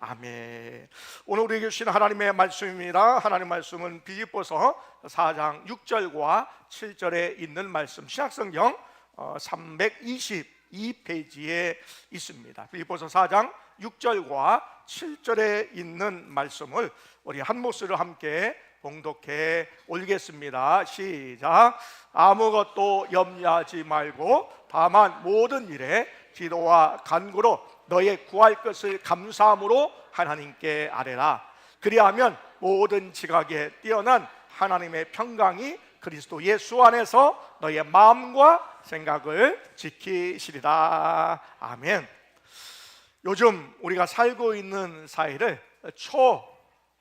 아멘. 오늘 우리에게 주신 하나님의 말씀입니다. 하나님 말씀은 빌립보서 4장 6절과 7절에 있는 말씀, 신약성경 322페이지에 있습니다. 빌립보서 4장 6절과 7절에 있는 말씀을 우리 한 목소리로 함께 봉독해 올리겠습니다. 시작. 아무것도 염려하지 말고 다만 모든 일에 기도와 간구로 너의 구할 것을 감사함으로 하나님께 아뢰라. 그리하면 모든 지각에 뛰어난 하나님의 평강이 그리스도 예수 안에서 너의 마음과 생각을 지키시리라. 아멘. 요즘 우리가 살고 있는 사회를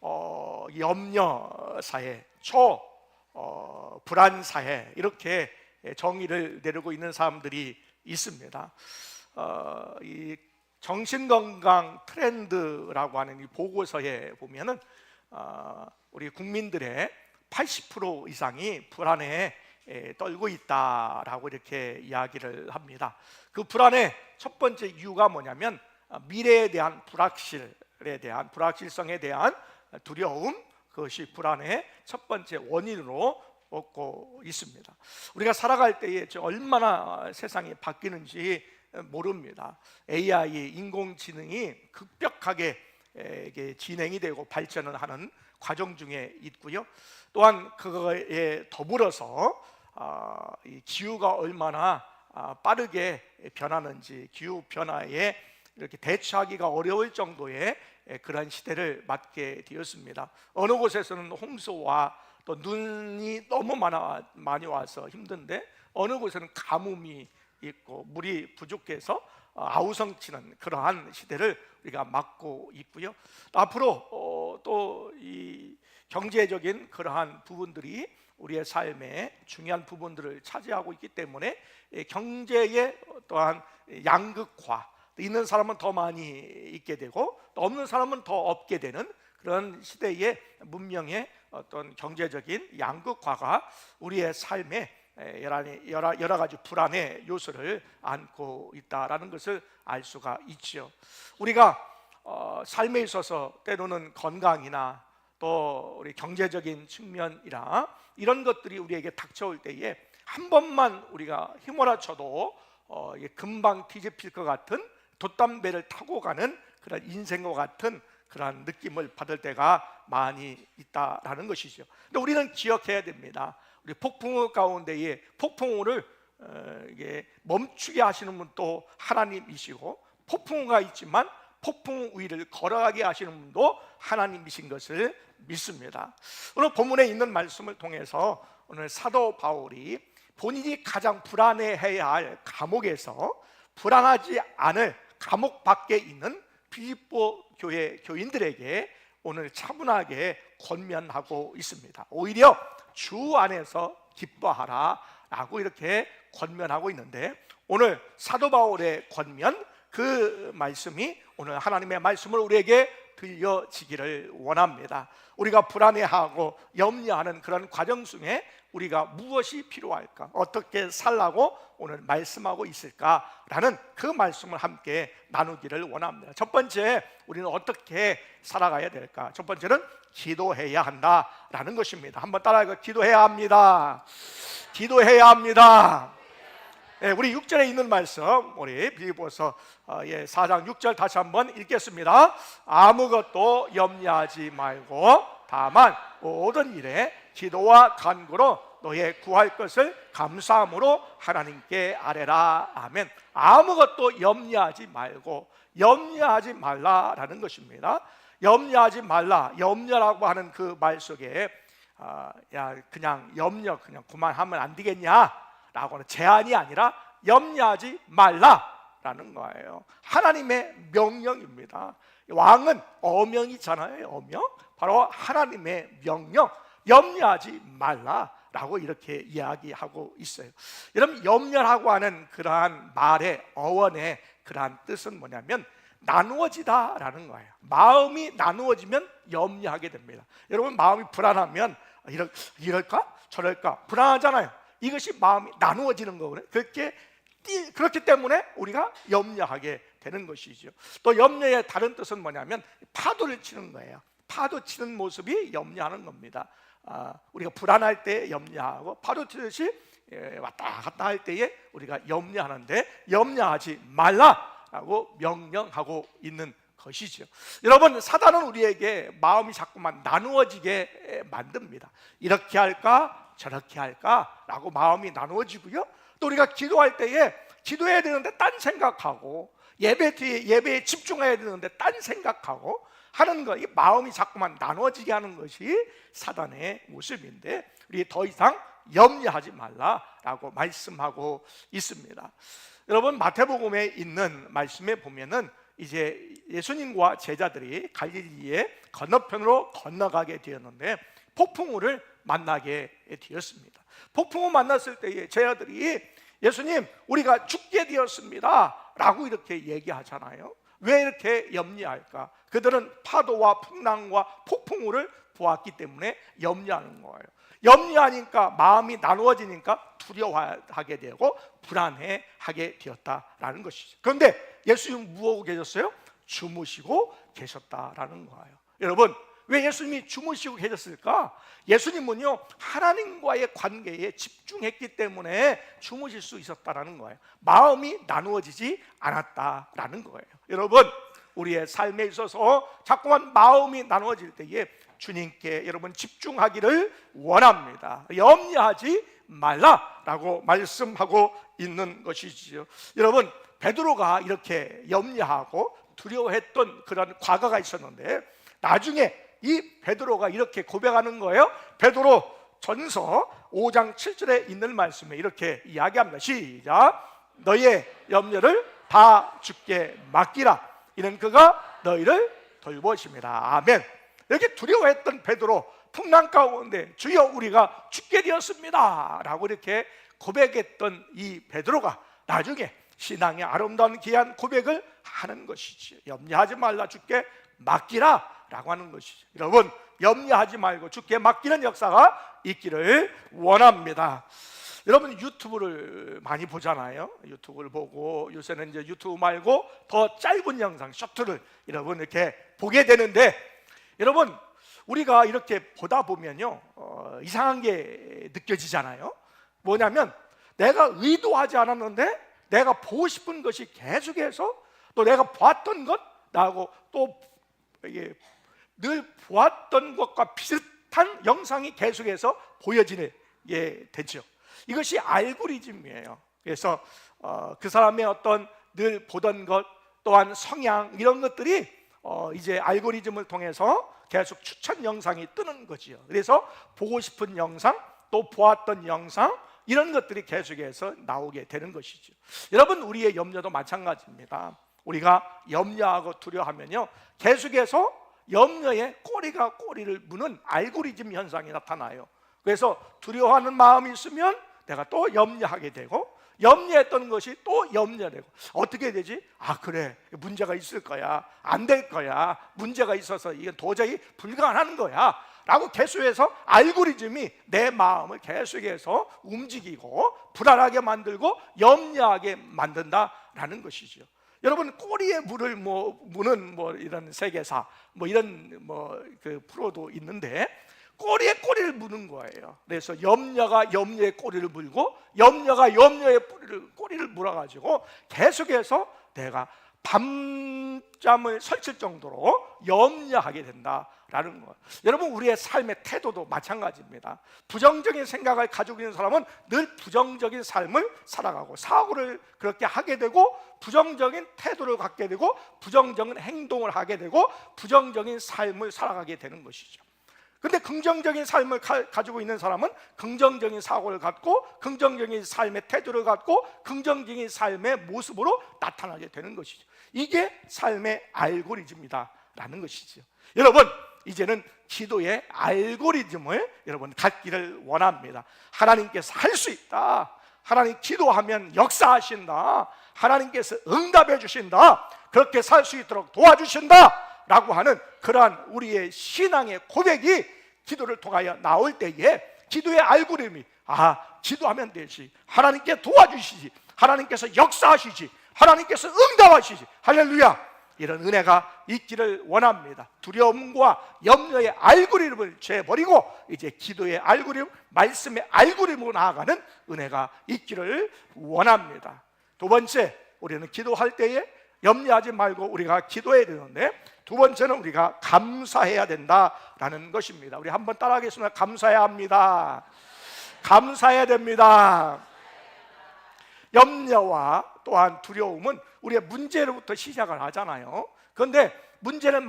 초염려 사회, 불안 사회, 이렇게 정의를 내리고 있는 사람들이 있습니다. 이 정신건강 트렌드라고 하는 이 보고서에 보면은 우리 국민들의 80% 이상이 불안에 떨고 있다라고 이렇게 이야기를 합니다. 그 불안의 첫 번째 이유가 뭐냐면 미래에 대한 불확실성에 대한 두려움, 그것이 불안의 첫 번째 원인으로 얻고 있습니다. 우리가 살아갈 때에 얼마나 세상이 바뀌는지 모릅니다. AI, 인공지능이 급격하게 진행이 되고 발전을 하는 과정 중에 있고요. 또한 그거에 더불어서 이 기후가 얼마나 빠르게 변하는지, 기후 변화에 이렇게 대처하기가 어려울 정도의 그런 시대를 맞게 되었습니다. 어느 곳에서는 홍수와 또 눈이 너무 많이 와서 힘든데, 어느 곳에는 가뭄이 있고 물이 부족해서 아우성치는 그러한 시대를 우리가 맞고 있고요. 앞으로 또 이 경제적인 그러한 부분들이 우리의 삶의 중요한 부분들을 차지하고 있기 때문에 경제의 또한 양극화, 있는 사람은 더 많이 있게 되고 또 없는 사람은 더 없게 되는 그런 시대의 문명의 어떤 경제적인 양극화가 우리의 삶에 여러 가지 불안의 요소를 안고 있다라는 것을 알 수가 있죠. 우리가 삶에 있어서 때로는 건강이나 또 우리 경제적인 측면이나 이런 것들이 우리에게 닥쳐올 때에 한 번만 우리가 휘몰아쳐도 금방 뒤집힐 것 같은, 돛담배를 타고 가는 그런 인생과 같은 그런 느낌을 받을 때가 많이 있다라는 것이죠. 근데 우리는 기억해야 됩니다. 우리 폭풍우 가운데에 폭풍우를 멈추게 하시는 분도 하나님이시고, 폭풍우가 있지만 폭풍우 위를 걸어가게 하시는 분도 하나님이신 것을 믿습니다. 오늘 본문에 있는 말씀을 통해서 오늘 사도 바울이 본인이 가장 불안해해야 할 감옥에서 불안하지 않을 감옥 밖에 있는 빌립보 교회 교인들에게 오늘 차분하게 권면하고 있습니다. 오히려 주 안에서 기뻐하라 라고 이렇게 권면하고 있는데, 오늘 사도 바울의 권면, 그 말씀이 오늘 하나님의 말씀을 우리에게 들려지기를 원합니다. 우리가 불안해하고 염려하는 그런 과정 중에 우리가 무엇이 필요할까, 어떻게 살라고 오늘 말씀하고 있을까라는 그 말씀을 함께 나누기를 원합니다. 첫 번째, 우리는 어떻게 살아가야 될까? 첫 번째는 기도해야 한다라는 것입니다. 한번 따라해요. 기도해야 합니다. 기도해야 합니다. 네, 우리 6절에 있는 말씀, 우리 빌립보서 4장 6절 다시 한번 읽겠습니다. 아무것도 염려하지 말고 다만 모든 일에 기도와 간구로 너의 구할 것을 감사함으로 하나님께 아뢰라. 아멘. 아무것도 염려하지 말고, 염려하지 말라라는 것입니다. 염려하지 말라, 염려라고 하는 그 말 속에 그냥 염려 그냥 그만하면 안 되겠냐라고 하는 제안이 아니라 염려하지 말라라는 거예요. 하나님의 명령입니다. 왕은 어명이잖아요. 어명, 바로 하나님의 명령, 염려하지 말라라고 이렇게 이야기하고 있어요. 여러분, 염려라고 하는 그러한 말의 어원의 그러한 뜻은 뭐냐면 나누어지다라는 거예요. 마음이 나누어지면 염려하게 됩니다. 여러분, 마음이 불안하면 이럴까 저럴까 불안하잖아요. 이것이 마음이 나누어지는 거거든요. 그렇기 때문에 우리가 염려하게 되는 것이죠. 또 염려의 다른 뜻은 뭐냐면 파도를 치는 거예요. 파도 치는 모습이 염려하는 겁니다. 우리가 불안할 때 염려하고 파도 치듯이 왔다 갔다 할 때에 우리가 염려하는데 염려하지 말라라고 명령하고 있는 것이죠. 여러분, 사단은 우리에게 마음이 자꾸만 나누어지게 만듭니다. 이렇게 할까 저렇게 할까라고 마음이 나누어지고요. 또 우리가 기도할 때에 기도해야 되는데 딴 생각하고 예배에 집중해야 되는데 딴 생각하고 하는 거, 이 마음이 자꾸만 나누어지게 하는 것이 사단의 모습인데 우리 더 이상 염려하지 말라라고 말씀하고 있습니다. 여러분, 마태복음에 있는 말씀에 보면은 이제 예수님과 제자들이 갈릴리의 건너편으로 건너가게 되었는데 폭풍우를 만나게 되었습니다. 폭풍우 만났을 때에 제자들이 예수님, 우리가 죽게 되었습니다 라고 이렇게 얘기하잖아요. 왜 이렇게 염려할까? 그들은 파도와 풍랑과 폭풍우를 보았기 때문에 염려하는 거예요. 염려하니까 마음이 나누어지니까 두려워하게 되고 불안해하게 되었다라는 것이죠. 그런데 예수님 무엇하고 계셨어요? 주무시고 계셨다라는 거예요. 여러분, 왜 예수님이 주무시고 계셨을까? 예수님은요, 하나님과의 관계에 집중했기 때문에 주무실 수 있었다라는 거예요. 마음이 나누어지지 않았다라는 거예요. 여러분, 우리의 삶에 있어서 자꾸만 마음이 나누어질 때에 주님께 여러분 집중하기를 원합니다. 염려하지 말라라고 말씀하고 있는 것이지요. 여러분, 베드로가 이렇게 염려하고 두려워했던 그런 과거가 있었는데 나중에 이 베드로가 이렇게 고백하는 거예요. 베드로 전서 5장 7절에 있는 말씀에 이렇게 이야기합니다. 시작. 너희의 염려를 다 주께 맡기라. 이는 그가 너희를 돌보심이라. 아멘. 이렇게 두려워했던 베드로, 풍랑 가운데 주여 우리가 죽게 되었습니다 라고 이렇게 고백했던 이 베드로가 나중에 신앙의 아름다운 귀한 고백을 하는 것이지. 염려하지 말라, 주께 맡기라 라고 하는 것이죠. 여러분, 염려하지 말고 주께 맡기는 역사가 있기를 원합니다. 여러분, 유튜브를 많이 보잖아요. 유튜브를 보고 요새는 이제 유튜브 말고 더 짧은 영상, 쇼트를 여러분 이렇게 보게 되는데, 여러분, 우리가 이렇게 보다 보면요 이상한 게 느껴지잖아요. 뭐냐면 내가 의도하지 않았는데 내가 보고 싶은 것이 계속해서 또 내가 보았던 것 나하고 또 이게 늘 보았던 것과 비슷한 영상이 계속해서 보여지게 되죠. 이것이 알고리즘이에요. 그래서 그 사람의 어떤 늘 보던 것 또한 성향 이런 것들이 이제 알고리즘을 통해서 계속 추천 영상이 뜨는 거지요. 그래서 보고 싶은 영상 또 보았던 영상 이런 것들이 계속해서 나오게 되는 것이죠. 여러분, 우리의 염려도 마찬가지입니다. 우리가 염려하고 두려워하면요 계속해서 염려에 꼬리가 꼬리를 무는 알고리즘 현상이 나타나요. 그래서 두려워하는 마음이 있으면 내가 또 염려하게 되고 염려했던 것이 또 염려되고 어떻게 되지? 아, 그래, 문제가 있을 거야, 안 될 거야, 문제가 있어서 이건 도저히 불가능한 거야 라고 계속해서 알고리즘이 내 마음을 계속해서 움직이고 불안하게 만들고 염려하게 만든다라는 것이죠. 여러분, 꼬리에 물을 무는 이런 세계사 이런 그 프로도 있는데 꼬리에 꼬리를 무는 거예요. 그래서 염려가 염려의 꼬리를 물고 염려가 염려의 꼬리를 물어가지고 계속해서 내가 밤잠을 설칠 정도로 염려하게 된다라는 것. 여러분, 우리의 삶의 태도도 마찬가지입니다. 부정적인 생각을 가지고 있는 사람은 늘 부정적인 삶을 살아가고 사고를 그렇게 하게 되고 부정적인 태도를 갖게 되고 부정적인 행동을 하게 되고 부정적인 삶을 살아가게 되는 것이죠. 근데 긍정적인 삶을 가지고 있는 사람은 긍정적인 사고를 갖고 긍정적인 삶의 태도를 갖고 긍정적인 삶의 모습으로 나타나게 되는 것이죠. 이게 삶의 알고리즘이다 라는 것이죠. 여러분, 이제는 기도의 알고리즘을 여러분 갖기를 원합니다. 하나님께서 할 수 있다, 하나님 기도하면 역사하신다, 하나님께서 응답해 주신다, 그렇게 살 수 있도록 도와주신다 라고 하는 그러한 우리의 신앙의 고백이 기도를 통하여 나올 때에 기도의 알고리즘이 기도하면 되지, 하나님께 도와주시지, 하나님께서 역사하시지, 하나님께서 응답하시지. 할렐루야. 이런 은혜가 있기를 원합니다. 두려움과 염려의 알고리즘을 죄버리고 이제 기도의 알고리즘, 말씀의 알고리즘으로 나아가는 은혜가 있기를 원합니다. 두 번째, 우리는 기도할 때에 염려하지 말고 우리가 기도해야 되는데, 두 번째는 우리가 감사해야 된다라는 것입니다. 우리 한번 따라하겠습니다. 감사해야 합니다. 감사해야 됩니다. 염려와 또한 두려움은 우리의 문제로부터 시작을 하잖아요. 그런데 문제는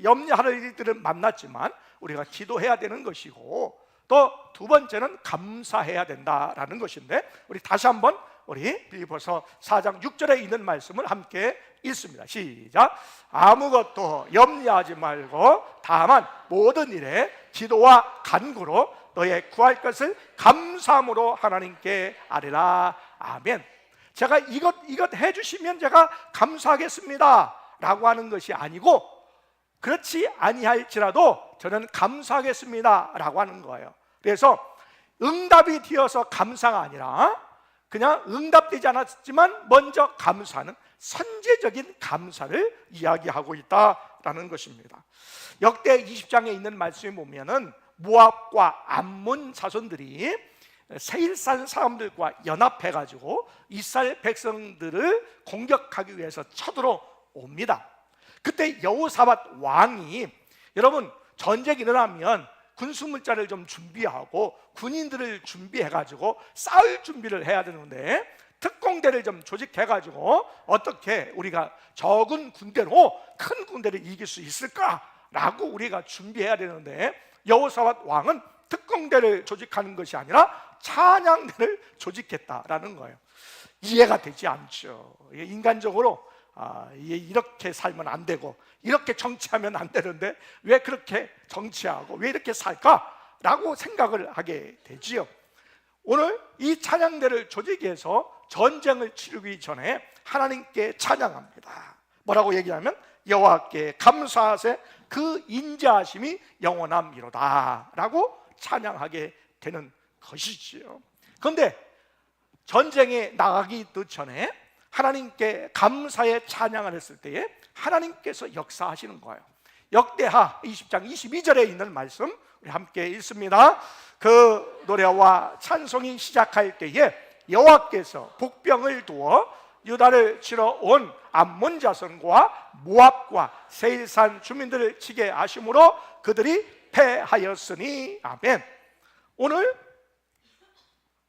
염려할 일들은 만났지만 우리가 기도해야 되는 것이고, 또 두 번째는 감사해야 된다라는 것인데, 우리 다시 한번 우리 빌립보서 4장 6절에 있는 말씀을 함께 읽습니다. 시작. 아무것도 염려하지 말고 다만 모든 일에 기도와 간구로 너의 구할 것을 감사함으로 하나님께 아뢰라. 아멘. 제가 이것 해주시면 제가 감사하겠습니다 라고 하는 것이 아니고, 그렇지 아니할지라도 저는 감사하겠습니다 라고 하는 거예요. 그래서 응답이 되어서 감사가 아니라 그냥 응답되지 않았지만 먼저 감사하는 선제적인 감사를 이야기하고 있다라는 것입니다. 역대 20장에 있는 말씀에 보면은 모압과 암몬 자손들이 세일산 사람들과 연합해가지고 이스라엘 백성들을 공격하기 위해서 쳐들어옵니다. 그때 여호사밧 왕이, 여러분 전쟁이 일어나면 군수물자를 좀 준비하고 군인들을 준비해가지고 싸울 준비를 해야 되는데, 특공대를 좀 조직해가지고 어떻게 우리가 적은 군대로 큰 군대를 이길 수 있을까라고 우리가 준비해야 되는데, 여호사밧 왕은 특공대를 조직하는 것이 아니라 찬양대를 조직했다라는 거예요. 이해가 되지 않죠. 인간적으로 이렇게 살면 안 되고 이렇게 정치하면 안 되는데 왜 그렇게 정치하고 왜 이렇게 살까라고 생각을 하게 되지요. 오늘 이 찬양대를 조직해서 전쟁을 치르기 전에 하나님께 찬양합니다. 뭐라고 얘기하면 여호와께 감사하세 그 인자하심이 영원함이로다 라고 찬양하게 되는 것이지요. 그런데 전쟁에 나가기 전에 하나님께 감사의 찬양을 했을 때에 하나님께서 역사하시는 거예요. 역대하 20장 22절에 있는 말씀 우리 함께 읽습니다. 그 노래와 찬송이 시작할 때에 여호와께서 복병을 두어 유다를 치러 온 암몬 자손과 모압과 세일산 주민들을 치게 하심으로 그들이 패하였으니. 아멘. 오늘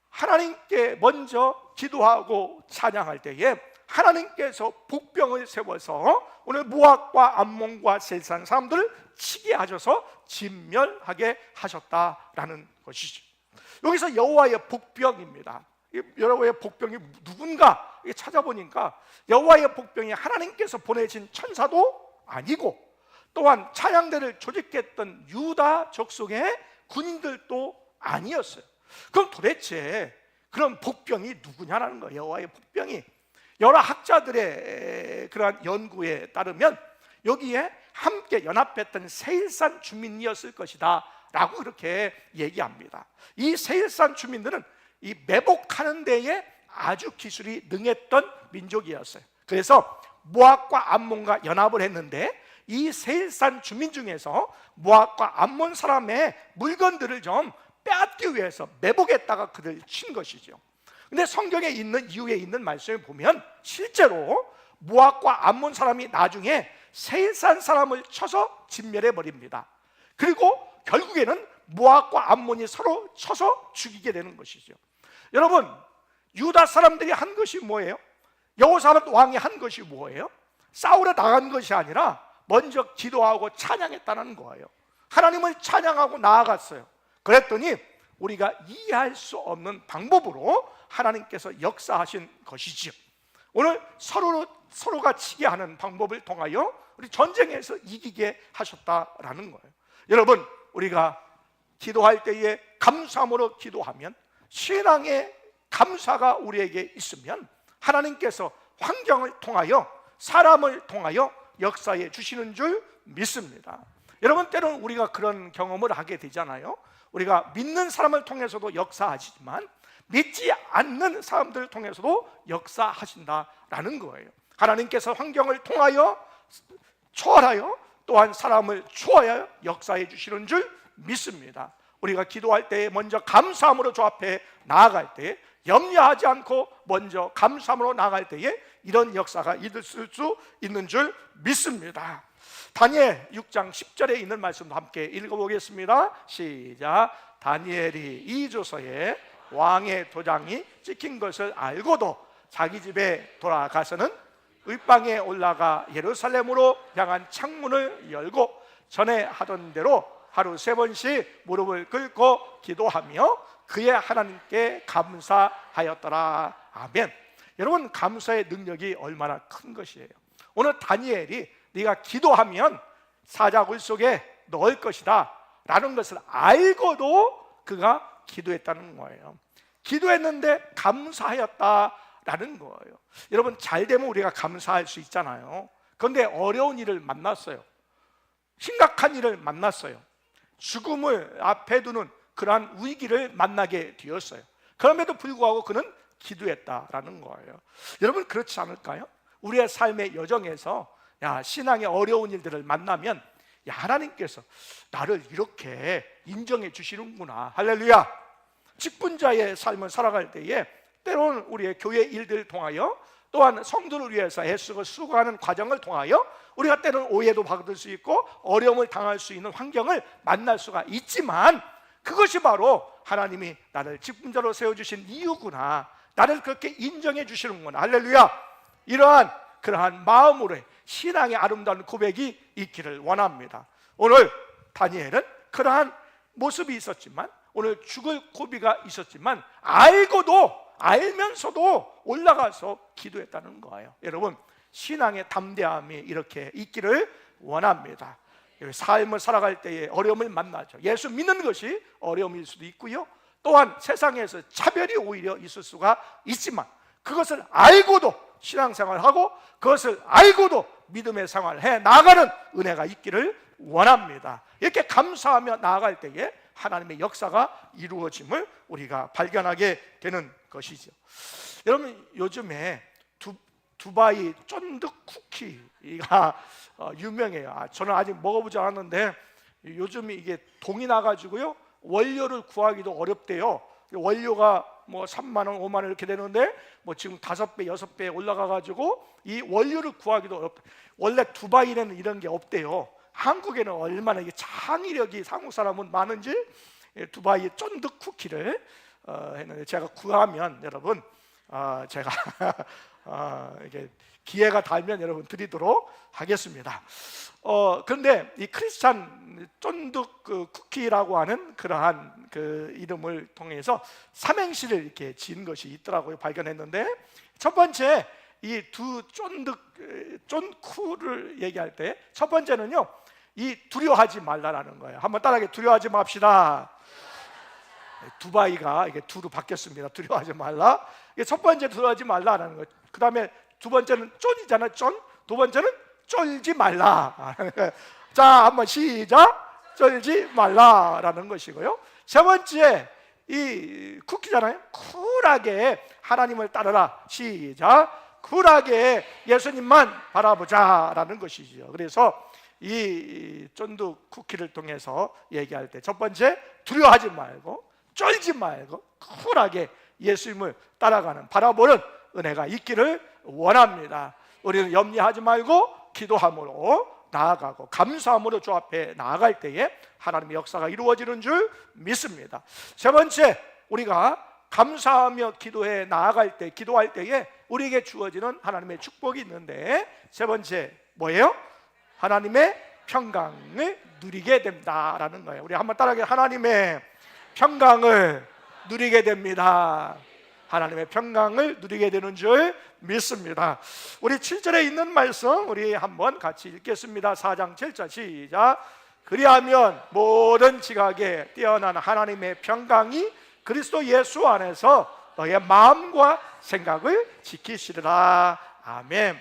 하나님께 먼저 기도하고 찬양할 때에 하나님께서 복병을 세워서 오늘 모압과 암몬과 세일산 사람들을 치게 하셔서 진멸하게 하셨다라는 것이죠. 여기서 여호와의 복병입니다. 여호와의 복병이 누군가 찾아보니까 여호와의 복병이 하나님께서 보내신 천사도 아니고, 또한 찬양대를 조직했던 유다 족속의 군인들도 아니었어요. 그럼 도대체 그런 복병이 누구냐라는 거예요. 여호와의 복병이 여러 학자들의 그러한 연구에 따르면 여기에 함께 연합했던 세일산 주민이었을 것이다 라고 그렇게 얘기합니다. 이 세일산 주민들은 이 매복하는 데에 아주 기술이 능했던 민족이었어요. 그래서 모압과 암몬과 연합을 했는데 이 세일산 주민 중에서 모압과 암몬 사람의 물건들을 좀 빼앗기 위해서 매복했다가 그들 친 것이죠. 근데 성경에 있는 이후에 있는 말씀을 보면 실제로 모압과 암몬 사람이 나중에 세일산 사람을 쳐서 진멸해 버립니다. 그리고 결국에는 모압과 암몬이 서로 쳐서 죽이게 되는 것이죠. 여러분, 유다 사람들이 한 것이 뭐예요? 여호사밧 왕이 한 것이 뭐예요? 싸우러 나간 것이 아니라 먼저 기도하고 찬양했다는 거예요. 하나님을 찬양하고 나아갔어요. 그랬더니 우리가 이해할 수 없는 방법으로 하나님께서 역사하신 것이지요. 오늘 서로가 치게 하는 방법을 통하여 우리 전쟁에서 이기게 하셨다라는 거예요. 여러분, 우리가 기도할 때에 감사함으로 기도하면, 신앙의 감사가 우리에게 있으면 하나님께서 환경을 통하여, 사람을 통하여 역사해 주시는 줄 믿습니다. 여러분, 때로는 우리가 그런 경험을 하게 되잖아요. 우리가 믿는 사람을 통해서도 역사하시지만 믿지 않는 사람들을 통해서도 역사하신다라는 있다라는 거예요. 하나님께서 환경을 통하여 초월하여 또한 사람을 초월하여 역사해 주시는 줄 믿습니다. 우리가 기도할 때 먼저 감사함으로 주 앞에 나아갈 때, 염려하지 않고 먼저 감사함으로 나아갈 때에 이런 역사가 있을 수 있는 줄 믿습니다. 다니엘 6장 10절에 있는 말씀도 함께 읽어보겠습니다. 시작. 다니엘이 이 조서에 왕의 도장이 찍힌 것을 알고도 자기 집에 돌아가서는 의방에 올라가 예루살렘으로 향한 창문을 열고 전에 하던 대로 하루 3번씩 무릎을 꿇고 기도하며 그의 하나님께 감사하였더라. 아멘. 여러분, 감사의 능력이 얼마나 큰 것이에요. 오늘 다니엘이 네가 기도하면 사자굴 속에 넣을 것이다 라는 것을 알고도 그가 기도했다는 거예요. 기도했는데 감사하였다라는 거예요. 여러분, 잘 되면 우리가 감사할 수 있잖아요. 그런데 어려운 일을 만났어요. 심각한 일을 만났어요. 죽음을 앞에 두는 그러한 위기를 만나게 되었어요. 그럼에도 불구하고 그는 기도했다라는 거예요. 여러분, 그렇지 않을까요? 우리의 삶의 여정에서 신앙의 어려운 일들을 만나면 하나님께서 나를 이렇게 인정해 주시는구나, 할렐루야. 직분자의 삶을 살아갈 때에 때로는 우리의 교회 일들을 통하여 또한 성도를 위해서 애쓰고 수고하는 과정을 통하여 우리가 때로는 오해도 받을 수 있고 어려움을 당할 수 있는 환경을 만날 수가 있지만, 그것이 바로 하나님이 나를 직분자로 세워주신 이유구나, 나를 그렇게 인정해 주시는구나, 할렐루야. 그러한 마음으로 신앙의 아름다운 고백이 있기를 원합니다. 오늘 다니엘은 그러한 모습이 있었지만, 오늘 죽을 고비가 있었지만 알면서도 올라가서 기도했다는 거예요. 여러분, 신앙의 담대함이 이렇게 있기를 원합니다. 삶을 살아갈 때에 어려움을 만나죠. 예수 믿는 것이 어려움일 수도 있고요, 또한 세상에서 차별이 오히려 있을 수가 있지만 그것을 알고도 신앙생활을 하고 그것을 알고도 믿음의 생활을 해 나가는 은혜가 있기를 원합니다. 이렇게 감사하며 나아갈 때에 하나님의 역사가 이루어짐을 우리가 발견하게 되는 것이죠. 여러분, 요즘에 두바이 쫀득 쿠키가 유명해요. 저는 아직 먹어보지 않았는데 요즘 이게 동이 나가지고요, 원료를 구하기도 어렵대요. 원료가 뭐 3만 원, 5만 원 이렇게 되는데 뭐 지금 5배, 6배 올라가가지고 이 원료를 구하기도 어렵다. 원래 두바이에는 이런 게 없대요. 한국에는 얼마나 이게 창의력이 한국 사람은 많은지 두바이 쫀득 쿠키를 했는데 제가 구하면 여러분 제가 이게 기회가 닿으면 여러분 드리도록 하겠습니다. 그런데 이 크리스찬 쫀득 쿠키라고 하는 그러한 그 이름을 통해서 삼행시를 이렇게 지은 것이 있더라고요. 발견했는데 첫 번째, 이 두 쫀쿠를 얘기할 때 첫 번째는요, 이 두려워하지 말라라는 거예요. 한번 따라하게, 두려워하지 맙시다. 두바이가 이게 두로 바뀌었습니다. 두려워하지 말라. 이게 첫 번째 두려워하지 말라라는 거예요. 그 다음에 두 번째는 쫀이잖아요. 쫀. 두 번째는 쫄지 말라. 자, 한번 시작. 쫄지 말라라는 것이고요. 세 번째, 이 쿠키잖아요. 쿨하게 하나님을 따르라. 시작. 쿨하게 예수님만 바라보자라는 것이죠. 그래서 이 쫀득 쿠키를 통해서 얘기할 때 첫 번째, 두려워하지 말고 쫄지 말고 쿨하게 예수님을 따라가는, 바라보는 은혜가 있기를 원합니다. 우리는 염려하지 말고 기도함으로 나아가고 감사함으로 주 앞에 나아갈 때에 하나님의 역사가 이루어지는 줄 믿습니다. 세 번째, 우리가 감사하며 기도해 나아갈 때, 기도할 때에 우리에게 주어지는 하나님의 축복이 있는데, 세 번째 뭐예요? 하나님의 평강을 누리게 된다라는 거예요. 우리 한번 따라하게, 하나님의 평강을 누리게 됩니다. 하나님의 평강을 누리게 되는 줄 믿습니다. 우리 7절에 있는 말씀 우리 한번 같이 읽겠습니다. 4장 7절 시작. 그리하면 모든 지각에 뛰어난 하나님의 평강이 그리스도 예수 안에서 너의 마음과 생각을 지키시리라. 아멘.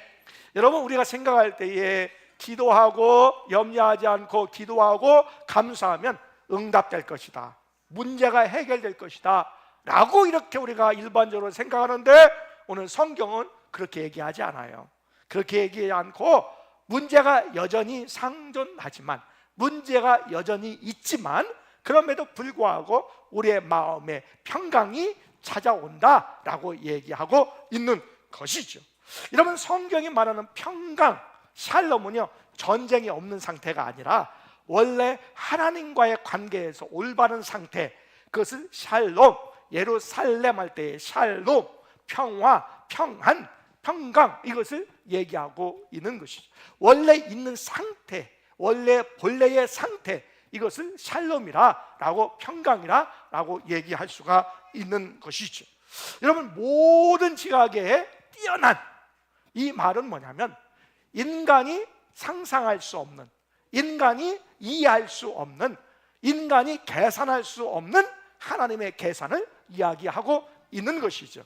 여러분, 우리가 생각할 때에 기도하고 염려하지 않고 기도하고 감사하면 응답될 것이다, 문제가 해결될 것이다 라고 이렇게 우리가 일반적으로 생각하는데, 오늘 성경은 그렇게 얘기하지 않아요. 그렇게 얘기하지 않고 문제가 여전히 상존하지만, 문제가 여전히 있지만, 그럼에도 불구하고 우리의 마음에 평강이 찾아온다라고 얘기하고 있는 것이죠. 여러분, 성경이 말하는 평강, 샬롬은요, 전쟁이 없는 상태가 아니라 원래 하나님과의 관계에서 올바른 상태, 그것을 샬롬, 예루살렘 할 때의 샬롬, 평화, 평안, 평강, 이것을 얘기하고 있는 것이죠. 원래 있는 상태, 원래 본래의 상태, 이것을 샬롬이라라고, 평강이라라고 얘기할 수가 있는 것이죠. 여러분, 모든 지각에 뛰어난, 이 말은 뭐냐면 인간이 상상할 수 없는, 인간이 이해할 수 없는, 인간이 계산할 수 없는 하나님의 계산을 이야기하고 있는 것이죠.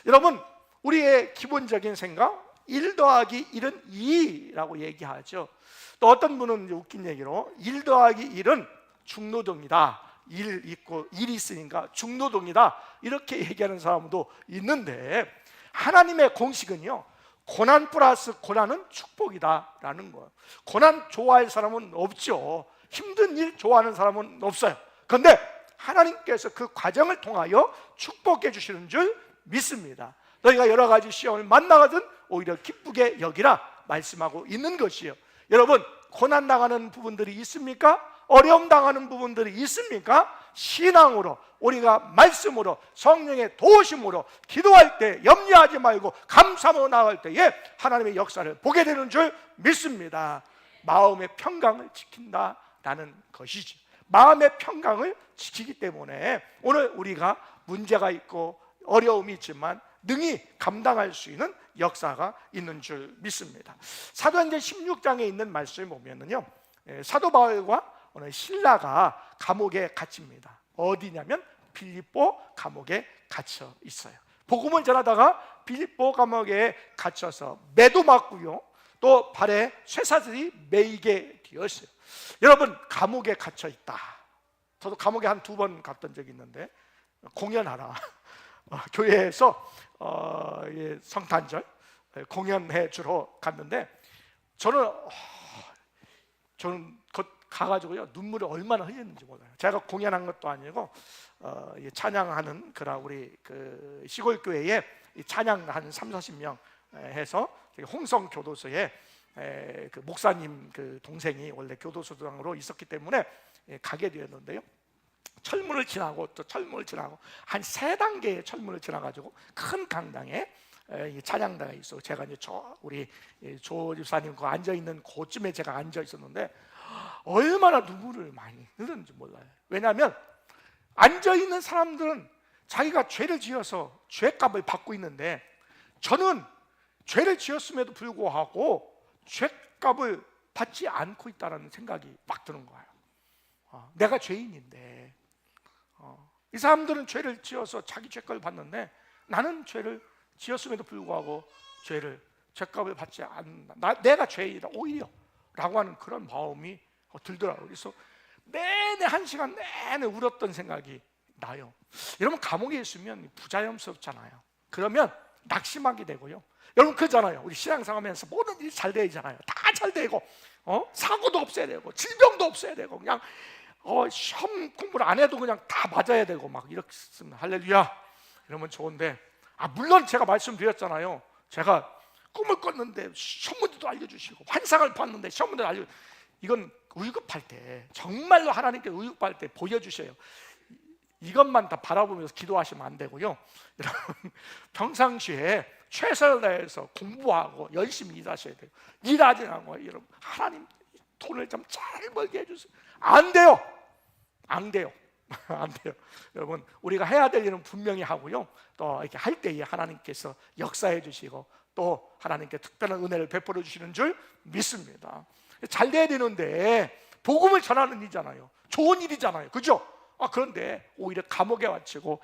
여러분, 우리의 기본적인 생각, 1 더하기 1은 2라고 얘기하죠. 또 어떤 분은 웃긴 얘기로 1 더하기 1은 중노동이다, 1 있고 1이 있으니까 중노동이다, 이렇게 얘기하는 사람도 있는데, 하나님의 공식은요, 고난 플러스 고난은 축복이다라는 거예요. 고난 좋아할 사람은 없죠. 힘든 일 좋아하는 사람은 없어요. 그런데 하나님께서 그 과정을 통하여 축복해 주시는 줄 믿습니다. 너희가 여러 가지 시험을 만나거든 오히려 기쁘게 여기라 말씀하고 있는 것이에요. 여러분, 고난 당하는 부분들이 있습니까? 어려움 당하는 부분들이 있습니까? 신앙으로, 우리가 말씀으로, 성령의 도우심으로 기도할 때 염려하지 말고 감사하며 나아갈 때에 하나님의 역사를 보게 되는 줄 믿습니다. 마음의 평강을 지킨다라는 것이죠. 마음의 평강을 지키기 때문에 오늘 우리가 문제가 있고 어려움이 있지만 능히 감당할 수 있는 역사가 있는 줄 믿습니다. 사도행전 16장에 있는 말씀을 보면은요, 사도 바울과 오늘 신라가 감옥에 갇힙니다. 어디냐면 빌립보 감옥에 갇혀 있어요. 복음을 전하다가 빌립보 감옥에 갇혀서 매도 맞고요, 또 발에 쇠사슬이 매이게 되었어요. 여러분, 감옥에 갇혀 있다. 저도 감옥에 한 2번 갔던 적이 있는데, 공연하라 교회에서 성탄절 공연해 주러 갔는데, 저는 가가지고요, 눈물을 얼마나 흘렸는지 몰라요. 제가 공연한 것도 아니고 찬양하는 그런 우리 그 시골 교회에 찬양 한 30-40명 해서 홍성 교도소에 그 목사님 그 동생이 원래 교도소장으로 있었기 때문에 가게 되었는데요, 철문을 지나고 또 철문을 지나고 한 3단계의 철문을 지나가지고 큰 강당에 찬양대가 있어. 제가 이제 우리 조 집사님과 앉아 있는 그쯤에 제가 앉아 있었는데 얼마나 눈물을 많이 흘렸는지 몰라요. 왜냐하면 앉아 있는 사람들은 자기가 죄를 지어서 죄값을 받고 있는데, 저는 죄를 지었음에도 불구하고 죄값을 받지 않고 있다는 생각이 막 드는 거예요. 내가 죄인인데 이 사람들은 죄를 지어서 자기 죄값을 받는데 나는 죄를 지었음에도 불구하고 죄값을 받지 않는다. 내가 죄인이다 오히려 라고 하는 그런 마음이 들더라고요. 그래서 내내 1시간 내내 울었던 생각이 나요. 여러분, 감옥에 있으면 부자연스럽잖아요. 그러면 낙심하게 되고요. 여러분, 그러잖아요. 우리 신앙생활하면서 모든 일이 잘 되잖아요. 다 잘 되고 사고도 없어야 되고 질병도 없어야 되고 그냥 시험 공부를 안 해도 그냥 다 맞아야 되고 막 이렇게 씁니다. 할렐루야. 이러면 좋은데, 물론 제가 말씀드렸잖아요. 제가 꿈을 꿨는데 시험 문제도 알려주시고 환상을 봤는데 시험 문제도 알려주시고, 이건 의급할 때, 정말로 하나님께 의급할 때 보여주셔요. 이것만 다 바라보면서 기도하시면 안 되고요. 여러분, 평상시에 최선을 다해서 공부하고 열심히 일하셔야 돼요. 일하지 않고 여러분, 하나님 돈을 좀 잘 벌게 해주세요. 안 돼요. 안 돼요. 안 돼요. 여러분, 우리가 해야 될 일은 분명히 하고요, 또 이렇게 할 때에 하나님께서 역사해 주시고 또 하나님께 특별한 은혜를 베풀어 주시는 줄 믿습니다. 잘 돼야 되는데 복음을 전하는 일이잖아요. 좋은 일이잖아요. 그죠? 그런데 오히려 감옥에 갇히고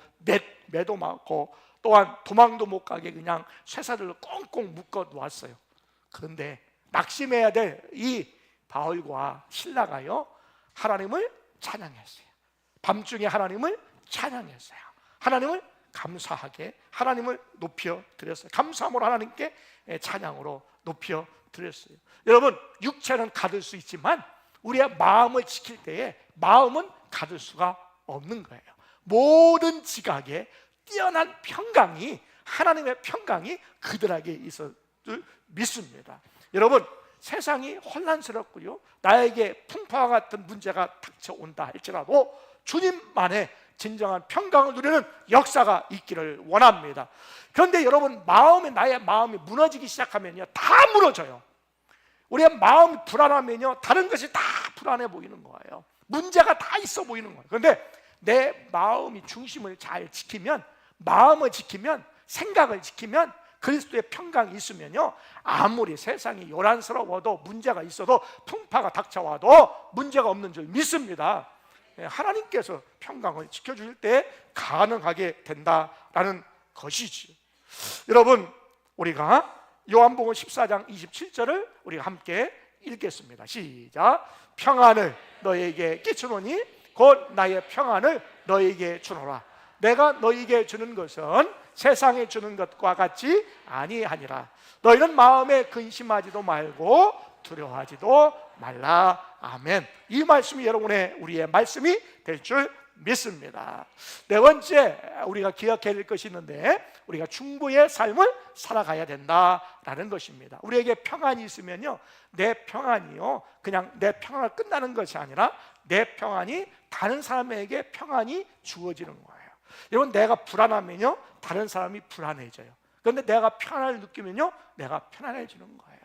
매도 맞고 또한 도망도 못 가게 그냥 쇠사슬로 꽁꽁 묶어 놓았어요. 그런데 낙심해야 될 이 바울과 신라가요, 하나님을 찬양했어요. 밤중에 하나님을 찬양했어요. 하나님을 감사하게 하나님을 높여 드렸어요. 감사함으로 하나님께 찬양으로 높여 드렸어요. 여러분, 육체는 가둘 수 있지만 우리의 마음을 지킬 때에 마음은 가둘 수가 없는 거예요. 모든 지각에 뛰어난 평강이, 하나님의 평강이 그들에게 있을 줄 믿습니다. 여러분, 세상이 혼란스럽고요, 나에게 풍파와 같은 문제가 닥쳐온다 할지라도 주님만의 진정한 평강을 누리는 역사가 있기를 원합니다. 그런데 여러분, 나의 마음이 무너지기 시작하면요, 다 무너져요. 우리의 마음이 불안하면요, 다른 것이 다 불안해 보이는 거예요. 문제가 다 있어 보이는 거예요. 그런데 내 마음이 중심을 잘 지키면, 마음을 지키면, 생각을 지키면, 그리스도의 평강이 있으면요, 아무리 세상이 요란스러워도, 문제가 있어도, 풍파가 닥쳐와도 문제가 없는 줄 믿습니다. 하나님께서 평강을 지켜주실 때 가능하게 된다라는 것이지. 여러분, 우리가 요한복음 14장 27절을 우리가 함께 읽겠습니다. 시작. 평안을 너에게 끼치노니 곧 나의 평안을 너에게 주노라. 내가 너에게 주는 것은 세상에 주는 것과 같이 아니하니라. 너희는 마음에 근심하지도 말고 두려워하지도 말라. 아멘. 이 말씀이 우리의 말씀이 될 줄 믿습니다. 네 번째, 우리가 기억해야 될 것이 있는데, 우리가 중보의 삶을 살아가야 된다라는 것입니다. 우리에게 평안이 있으면요, 내 평안이요, 그냥 내 평안을 끝나는 것이 아니라 내 평안이 다른 사람에게 평안이 주어지는 거예요. 여러분, 내가 불안하면요, 다른 사람이 불안해져요. 그런데 내가 평안을 느끼면요, 내가 편안해지는 거예요.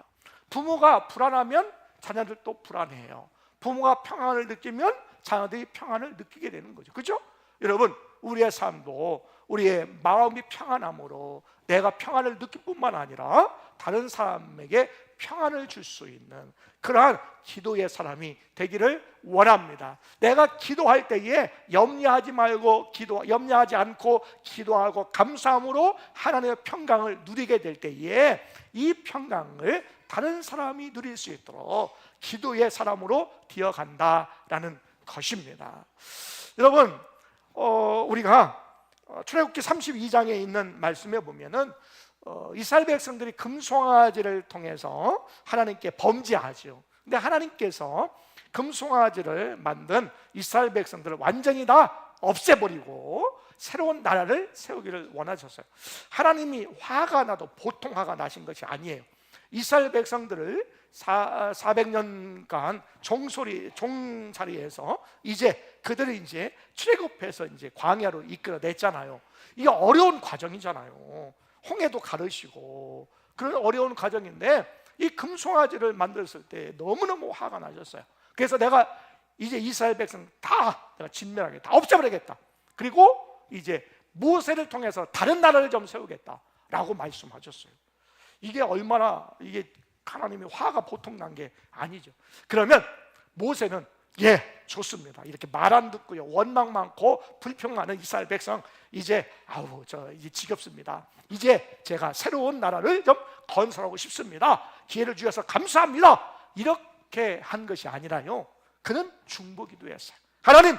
부모가 불안하면 자녀들도 불안해요. 부모가 평안을 느끼면 자녀들이 평안을 느끼게 되는 거죠. 그렇죠? 여러분, 우리의 삶도 우리의 마음이 평안함으로 내가 평안을 느낄 뿐만 아니라 다른 사람에게 평안을 줄 수 있는 그러한 기도의 사람이 되기를 원합니다. 내가 기도할 때에 염려하지 않고 기도하고 감사함으로 하나님의 평강을 누리게 될 때에 이 평강을 다른 사람이 누릴 수 있도록 기도의 사람으로 되어간다라는 것입니다. 여러분, 우리가 출애굽기 32장에 있는 말씀에 보면은 이스라엘 백성들이 금송아지를 통해서 하나님께 범죄하죠. 근데 하나님께서 금송아지를 만든 이스라엘 백성들을 완전히 다 없애버리고 새로운 나라를 세우기를 원하셨어요. 하나님이 화가 나도 보통 화가 나신 것이 아니에요. 이스라엘 백성들을 400년간 종살이에서 이제 그들이 이제 출애굽해서 이제 광야로 이끌어냈잖아요. 이게 어려운 과정이잖아요. 홍해도 가르시고 그런 어려운 과정인데 이 금송아지를 만들었을 때 너무너무 화가 나셨어요. 그래서 내가 이제 이스라엘 백성 다 내가 진멸하게 다 없애버리겠다. 그리고 이제 모세를 통해서 다른 나라를 좀 세우겠다라고 말씀하셨어요. 이게 얼마나 이게 하나님의 화가 보통 난 게 아니죠. 그러면 모세는 좋습니다. 이렇게 말 안 듣고요, 원망 많고 불평 많은 이스라엘 백성 이제 이제 지겹습니다. 이제 제가 새로운 나라를 좀 건설하고 싶습니다. 기회를 주셔서 감사합니다. 이렇게 한 것이 아니라요, 그는 중보기도했어요. 하나님,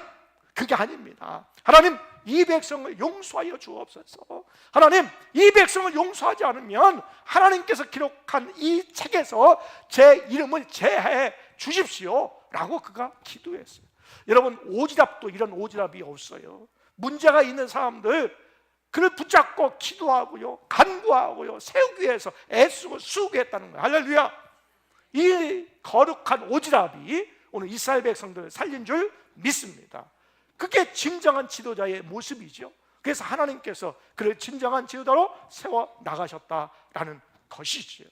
그게 아닙니다. 하나님, 이 백성을 용서하여 주옵소서. 하나님, 이 백성을 용서하지 않으면 하나님께서 기록한 이 책에서 제 이름을 제하해 주십시오 라고 그가 기도했어요. 여러분, 오지랖도 이런 오지랖이 없어요. 문제가 있는 사람들 그를 붙잡고 기도하고요, 간구하고요, 세우기 위해서 애쓰고 수고했다는 거예요. 할렐루야. 이 거룩한 오지랖이 오늘 이스라엘 백성들을 살린 줄 믿습니다. 그게 진정한 지도자의 모습이죠. 그래서 하나님께서 그를 진정한 지도자로 세워 나가셨다라는 것이지요.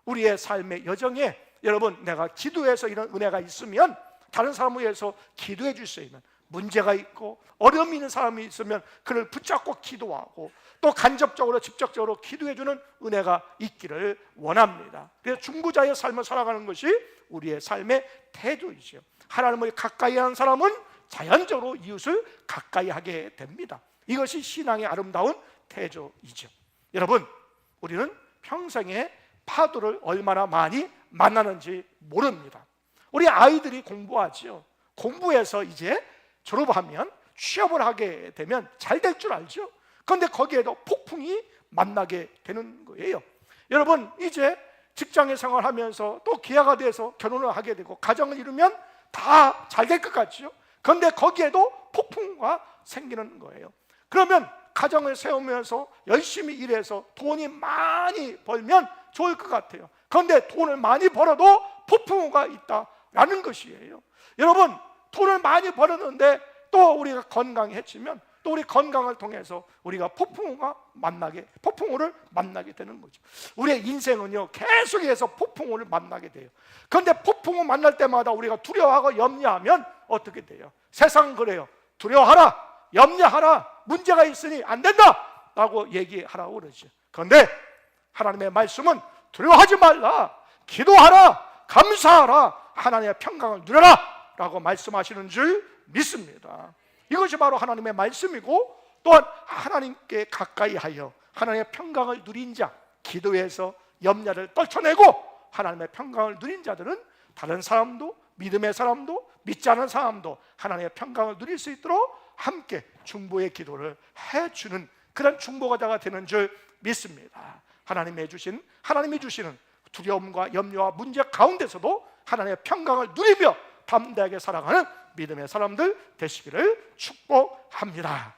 우리의 삶의 여정에 여러분, 내가 기도해서 이런 은혜가 있으면 다른 사람을 위해서 기도해 줄 수 있는, 문제가 있고 어려움이 있는 사람이 있으면 그를 붙잡고 기도하고 또 간접적으로 직접적으로 기도해 주는 은혜가 있기를 원합니다. 그래서 중보자의 삶을 살아가는 것이 우리의 삶의 태도이죠. 하나님을 가까이 하는 사람은 자연적으로 이웃을 가까이 하게 됩니다. 이것이 신앙의 아름다운 태도이죠. 여러분, 우리는 평생에 파도를 얼마나 많이 만나는지 모릅니다. 우리 아이들이 공부하죠. 공부해서 이제 졸업하면 취업을 하게 되면 잘 될 줄 알죠. 그런데 거기에도 폭풍이 만나게 되는 거예요. 여러분, 이제 직장에 생활하면서 또 기회가 돼서 결혼을 하게 되고 가정을 이루면 다 잘 될 것 같죠. 그런데 거기에도 폭풍과 생기는 거예요. 그러면 가정을 세우면서 열심히 일해서 돈이 많이 벌면 좋을 것 같아요. 그런데 돈을 많이 벌어도 폭풍우가 있다라는 것이에요. 여러분, 돈을 많이 벌었는데 또 우리가 건강해지면 또 우리 건강을 통해서 우리가 폭풍우를 만나게 되는 거죠. 우리의 인생은요, 계속해서 폭풍우를 만나게 돼요. 그런데 폭풍우 만날 때마다 우리가 두려워하고 염려하면 어떻게 돼요? 세상은 그래요. 두려워하라, 염려하라, 문제가 있으니 안 된다 라고 얘기하라고 그러죠. 그런데 하나님의 말씀은 두려워하지 말라, 기도하라, 감사하라, 하나님의 평강을 누려라 라고 말씀하시는 줄 믿습니다. 이것이 바로 하나님의 말씀이고, 또한 하나님께 가까이 하여 하나님의 평강을 누린 자, 기도해서 염려를 떨쳐내고 하나님의 평강을 누린 자들은 다른 사람도, 믿음의 사람도, 믿지 않은 사람도 하나님의 평강을 누릴 수 있도록 함께 중보의 기도를 해주는 그런 중보가자가 되는 줄 믿습니다. 하나님이 주시는 두려움과 염려와 문제 가운데서도 하나님의 평강을 누리며 담대하게 살아가는 믿음의 사람들 되시기를 축복합니다.